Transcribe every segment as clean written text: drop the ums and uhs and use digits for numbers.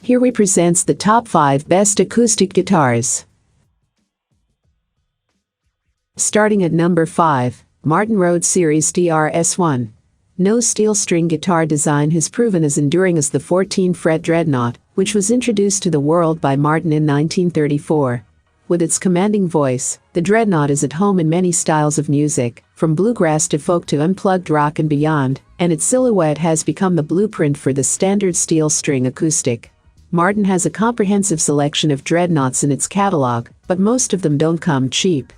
Here we presents the top 5 best acoustic guitars. Starting at number 5, Martin Rhodes Series DRS1. No steel string guitar design has proven as enduring as the 14-fret Dreadnought, which was introduced to the world by Martin in 1934. With its commanding voice, the Dreadnought is at home in many styles of music, from bluegrass to folk to unplugged rock and beyond, and its silhouette has become the blueprint for the standard steel string acoustic. Martin has a comprehensive selection of Dreadnoughts in its catalog, but most of them don't come cheap.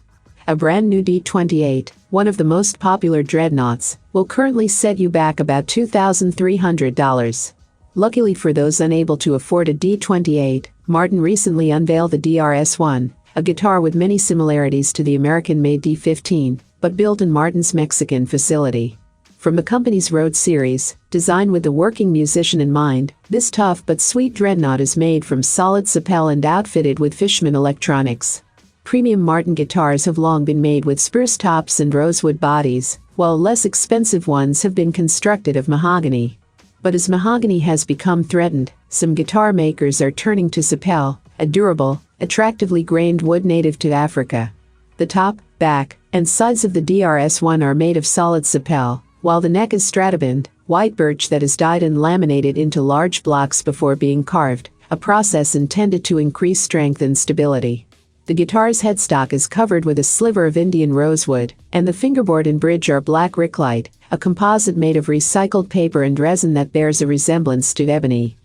A brand new D28, one of the most popular Dreadnoughts, will currently set you back about $2,300. Luckily for those unable to afford a D28, Martin recently unveiled the DRS1, a guitar with many similarities to the American-made D15, but built in Martin's Mexican facility. From the company's Rhodes series, designed with the working musician in mind, this tough but sweet Dreadnought is made from solid sapel and outfitted with Fishman electronics. Premium Martin guitars have long been made with spruce tops and rosewood bodies, while less expensive ones have been constructed of mahogany. But as mahogany has become threatened, some guitar makers are turning to sapel, a durable, attractively grained wood native to Africa. The top, back, and sides of the DRS1 are made of solid sapel, while the neck is stratabind, white birch that is dyed and laminated into large blocks before being carved, a process intended to increase strength and stability. The guitar's headstock is covered with a sliver of Indian rosewood, and the fingerboard and bridge are black ricklite, a composite made of recycled paper and resin that bears a resemblance to ebony.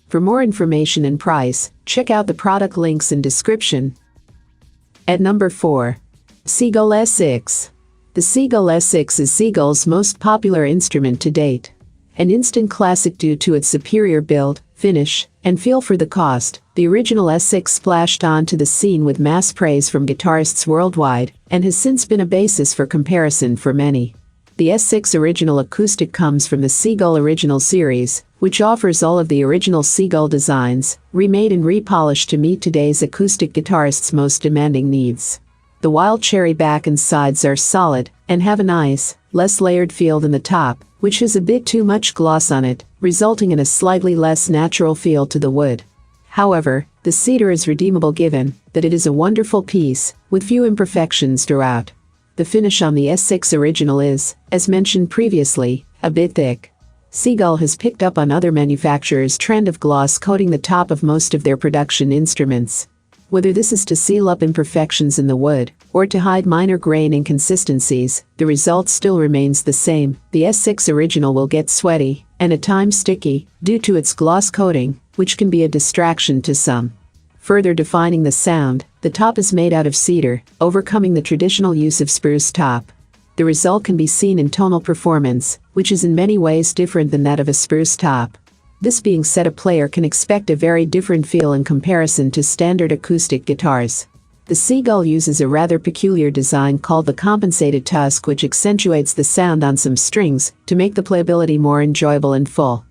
For more information and price, check out the product links in description. At number 4. Seagull S6. The Seagull S6 is Seagull's most popular instrument to date. An instant classic due to its superior build, finish, and feel for the cost, the original S6 splashed onto the scene with mass praise from guitarists worldwide, and has since been a basis for comparison for many. The S6 Original Acoustic comes from the Seagull Original series, which offers all of the original Seagull designs, remade and repolished to meet today's acoustic guitarists' most demanding needs. The wild cherry back and sides are solid, and have a nice, less layered feel than the top, which has a bit too much gloss on it, resulting in a slightly less natural feel to the wood. However, the cedar is redeemable given that it is a wonderful piece, with few imperfections throughout. The finish on the S6 Original is, as mentioned previously, a bit thick. Seagull has picked up on other manufacturers' trend of gloss coating the top of most of their production instruments. Whether this is to seal up imperfections in the wood, or to hide minor grain inconsistencies, the result still remains the same. The S6 Original will get sweaty, and at times sticky, due to its gloss coating, which can be a distraction to some. Further defining the sound, the top is made out of cedar, overcoming the traditional use of spruce top. The result can be seen in tonal performance, which is in many ways different than that of a spruce top. This being said, a player can expect a very different feel in comparison to standard acoustic guitars. The Seagull uses a rather peculiar design called the compensated tusk, which accentuates the sound on some strings to make the playability more enjoyable and full.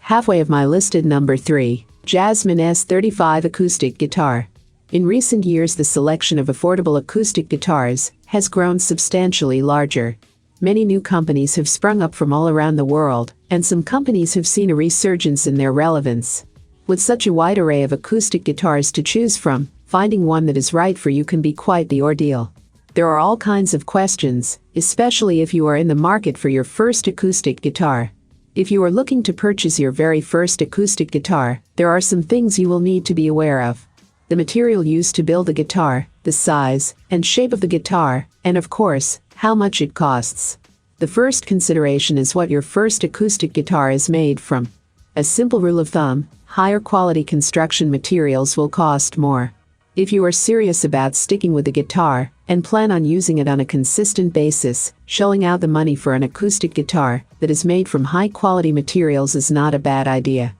Halfway of my listed number 3, Jasmine S35 acoustic guitar. In recent years, the selection of affordable acoustic guitars has grown substantially larger. Many new companies have sprung up from all around the world, and some companies have seen a resurgence in their relevance. With such a wide array of acoustic guitars to choose from, finding one that is right for you can be quite the ordeal. There are all kinds of questions, especially if you are in the market for your first acoustic guitar. If you are looking to purchase your very first acoustic guitar, there are some things you will need to be aware of. The material used to build the guitar, the size and shape of the guitar, and of course, how much it costs. The first consideration is what your first acoustic guitar is made from. A simple rule of thumb, higher quality construction materials will cost more. If you are serious about sticking with the guitar, and plan on using it on a consistent basis, shelling out the money for an acoustic guitar that is made from high quality materials is not a bad idea.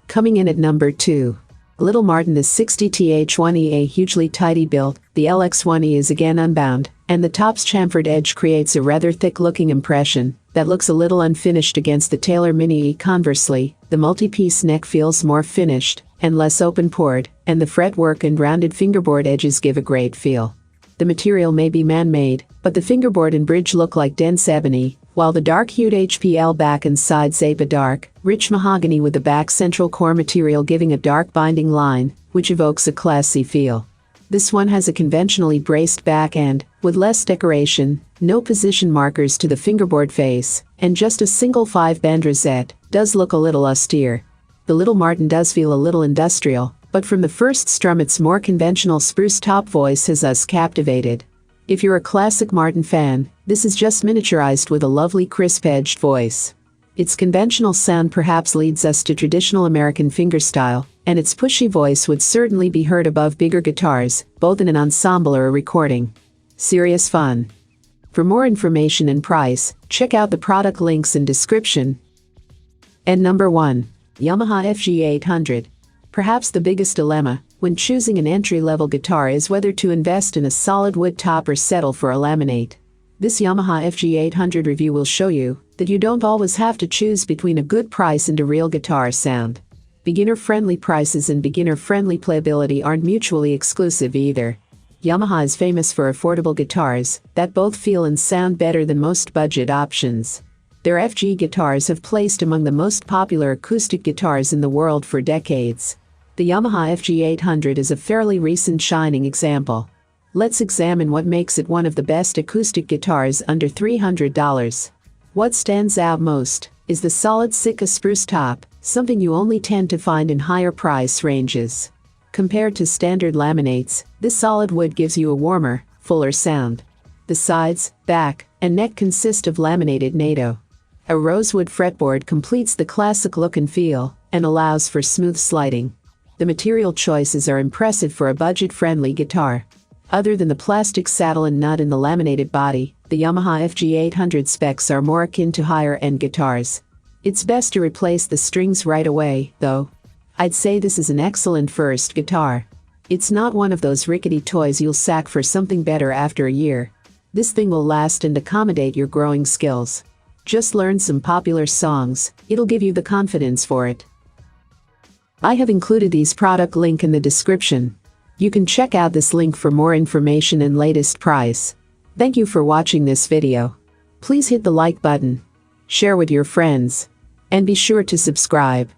Coming in at number 2. Little Martin the 60TH1E, a hugely tidy build, the LX1E is again unbound, and the top's chamfered edge creates a rather thick-looking impression that looks a little unfinished against the Taylor Mini E. Conversely, the multi-piece neck feels more finished and less open-pored, and the fretwork and rounded fingerboard edges give a great feel. The material may be man-made, but the fingerboard and bridge look like dense ebony, while the dark-hued HPL back and sides ape a dark, rich mahogany with the back central core material giving a dark binding line, which evokes a classy feel. This one has a conventionally braced back end, with less decoration, no position markers to the fingerboard face, and just a single 5-band rosette, does look a little austere. The little Martin does feel a little industrial, but from the first strum its more conventional spruce top voice has us captivated. If you're a classic Martin fan, this is just miniaturized with a lovely crisp-edged voice. Its conventional sound perhaps leads us to traditional American fingerstyle, and its pushy voice would certainly be heard above bigger guitars, both in an ensemble or a recording. Serious fun. For more information and price, check out the product links in description. And number 1. Yamaha FG800. Perhaps the biggest dilemma when choosing an entry-level guitar is whether to invest in a solid wood top or settle for a laminate. This Yamaha FG800 review will show you that you don't always have to choose between a good price and a real guitar sound. Beginner-friendly prices and beginner-friendly playability aren't mutually exclusive either. Yamaha is famous for affordable guitars that both feel and sound better than most budget options. Their FG guitars have placed among the most popular acoustic guitars in the world for decades. The Yamaha FG800 is a fairly recent shining example. Let's examine what makes it one of the best acoustic guitars under $300. What stands out most is the solid Sitka spruce top, something you only tend to find in higher price ranges. Compared to standard laminates, this solid wood gives you a warmer, fuller sound. The sides, back, and neck consist of laminated NATO. A rosewood fretboard completes the classic look and feel, and allows for smooth sliding. The material choices are impressive for a budget-friendly guitar. Other than the plastic saddle and nut in the laminated body, the Yamaha FG800 specs are more akin to higher-end guitars. It's best to replace the strings right away, though. I'd say this is an excellent first guitar. It's not one of those rickety toys you'll sack for something better after a year. This thing will last and accommodate your growing skills. Just learn some popular songs, it'll give you the confidence for it. I have included these product link in the description. You can check out this link for more information and latest price. Thank you for watching this video. Please hit the like button, share with your friends, and be sure to subscribe.